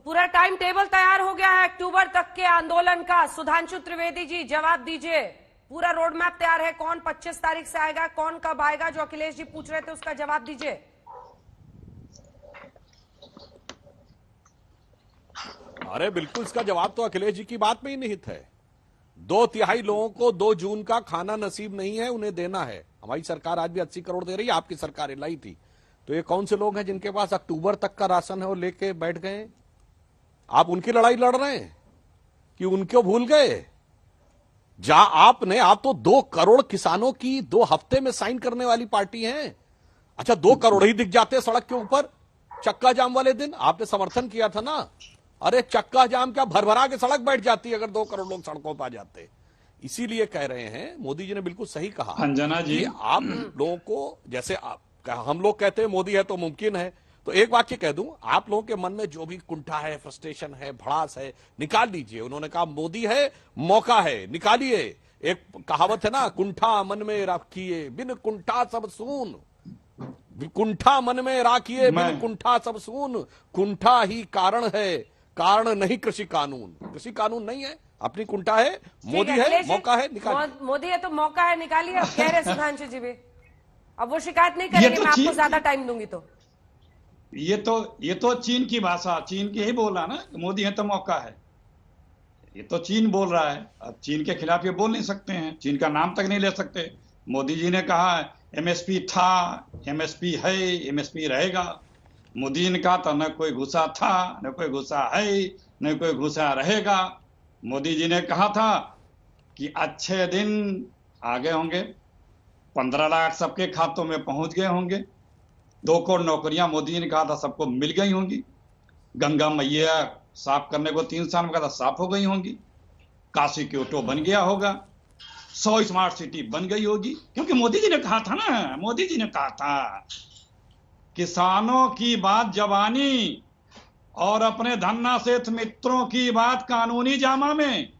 पूरा time table तैयार हो गया है अक्टूबर तक के आंदोलन का। सुधांशु त्रिवेदी जी जवाब दीजिए, पूरा रोड मैप तैयार है, कौन 25 तारीख से आएगा, कौन कब आएगा, जो अखिलेश जी पूछ रहे थे उसका जवाब दीजिए। अरे बिल्कुल, इसका जवाब तो अखिलेश जी की बात में ही निहित है। 2/3 लोगों को 2 जून का खाना नसीब नहीं है, उन्हें देना है। हमारी सरकार आज भी 80 करोड़ दे रही है, आपकी सरकार लाई थी। तो ये कौन से लोग हैं जिनके पास अक्टूबर तक का राशन है और लेके बैठ गए? आप उनकी लड़ाई लड़ रहे हैं कि उनको भूल गए? आप तो 2 करोड़ किसानों की 2 हफ्ते में साइन करने वाली पार्टी हैं। अच्छा, 2 करोड़ ही दिख जाते सड़क के ऊपर चक्का जाम वाले दिन, आपने समर्थन किया था ना। अरे चक्का जाम क्या, भरभरा के सड़क बैठ जाती अगर 2 करोड़ लोग सड़कों पर आ जाते। इसीलिए कह रहे हैं, मोदी जी ने बिल्कुल सही कहा अंजना जी, आप लोगों को, जैसे हम लोग कहते हैं मोदी है तो मुमकिन है, तो एक वाक्य कह दूं, आप लोगों के मन में जो भी कुंठा है, फ्रस्ट्रेशन है, भड़ास है, निकाल दीजिए। उन्होंने कहा मोदी है, मौका है, निकालिए। एक कहावत है ना, कुंठा मन में रखिए बिन कुंठा सब सून, कुंठा मन में राखिए बिन कुंठा सब सून, कुंठा ही कारण है, कारण नहीं कृषि कानून। कृषि कानून नहीं है, अपनी कुंठा है, मोदी है, मौका है, निकालिए। मोदी है तो मौका है, निकालिए। अब कह रहे सुधांशु जी भी, अब वो शिकायत नहीं करेंगे, मैं आपको ज्यादा टाइम दूंगी तो। ये तो चीन की भाषा, चीन की ही बोला ना, मोदी है तो मौका है। ये तो चीन बोल रहा है, अब चीन के खिलाफ ये बोल नहीं सकते हैं, चीन का नाम तक नहीं ले सकते। मोदी जी ने कहा एमएसपी था, एमएसपी है, एमएसपी रहेगा। मोदी जी ने कहा था न कोई घुसा था, न कोई घुसा है, न कोई घुसा रहेगा। मोदी जी ने कहा था कि अच्छे दिन आ गए होंगे, 15 लाख सबके खातों में पहुंच गए होंगे, 2 करोड़ नौकरियां मोदी जी ने कहा था सबको मिल गई होंगी, गंगा मैया साफ करने को 3 साल में कहा था साफ हो गई होंगी, काशी क्योटो बन गया होगा, 100 स्मार्ट सिटी बन गई होगी। क्योंकि मोदी जी ने कहा था ना, मोदी जी ने कहा था किसानों की बात जवानी और अपने धन्ना सेठ मित्रों की बात कानूनी जामा में।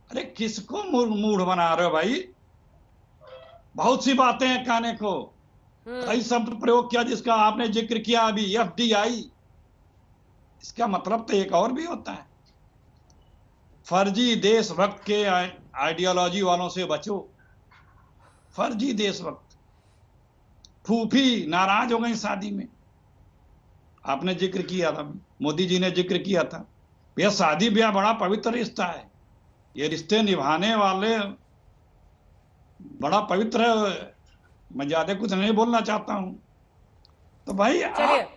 अरे किसको मूढ़ बना रहे हो भाई? बहुत सी बातें हैं कहने को, कई शब्द प्रयोग किया जिसका आपने जिक्र किया अभी, एफडीआई। इसका मतलब तो एक और भी होता है, फर्जी देशभक्त के आइडियोलॉजी वालों से बचो। फर्जी देशभक्त, फूफी नाराज हो गई शादी में, आपने जिक्र किया था, मोदी जी ने जिक्र किया था। यह शादी ब्याह बड़ा पवित्र रिश्ता है, ये रिश्ते निभाने वाले बड़ा पवित्र है। मैं ज्यादा कुछ नहीं बोलना चाहता हूं। तो भाई आप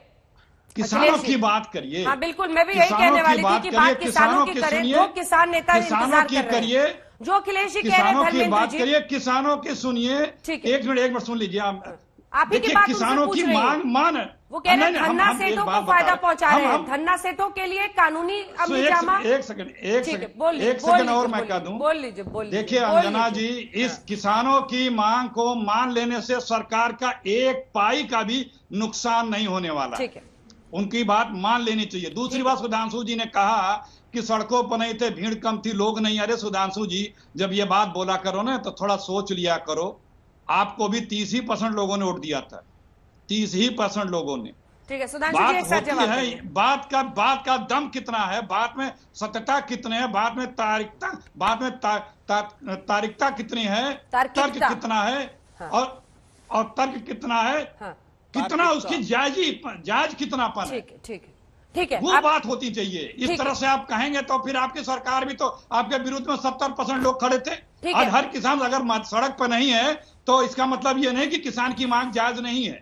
किसानों की बात करिए। हाँ बिल्कुल, मैं भी यही कहने वाली थी कि बात किसानों की करें, जो किसान नेता इंतजार कर रहे हैं, जो अखिलेश जी कह रहे हैं, धर्मेंद्र जी करिए, किसानों की सुनिए। एक मिनट सुन लीजिए आप ही की बात किसानों की मांग वो कह रहे हैं धन्ना सेठों को फायदा पहुंचा रहे हैं, धन्ना सेठों के लिए कानूनी अमलीजामा। एक सेकंड और मैं कह दूं, बोल लीजिए। देखिए अंजना जी, इस किसानों की मांग को मान लेने से सरकार का 1 पाई का भी नुकसान नहीं होने वाला। ठीक है, उनकी बात मान लेनी चाहिए। दूसरी बात, सुधांशु जी ने कहा कि सड़कों पर नहीं थे, भीड़ कम थी, लोग नहीं। अरे सुधांशु जी, जब ये बात बोला करो ना तो थोड़ा सोच लिया करो। आपको भी 30% लोगों ने वोट दिया था, 30% लोगों ने। ठीक है सुधांशु जी, एक साथ जवाब है बात का दम कितना है, बात में सत्यता कितने है, बात में तारीखता कितनी है, तर्क कितना है, और तर्क कितना है, कितना उसकी जायज कितनापन है। ठीक है, वो बात होती चाहिए। इस तरह से आप कहेंगे तो फिर आपकी सरकार भी तो आपके विरुद्ध में 70% लोग खड़े थे। आज हर किसान अगर सड़क पर नहीं है तो इसका मतलब ये नहीं कि किसान की मांग जायज नहीं है।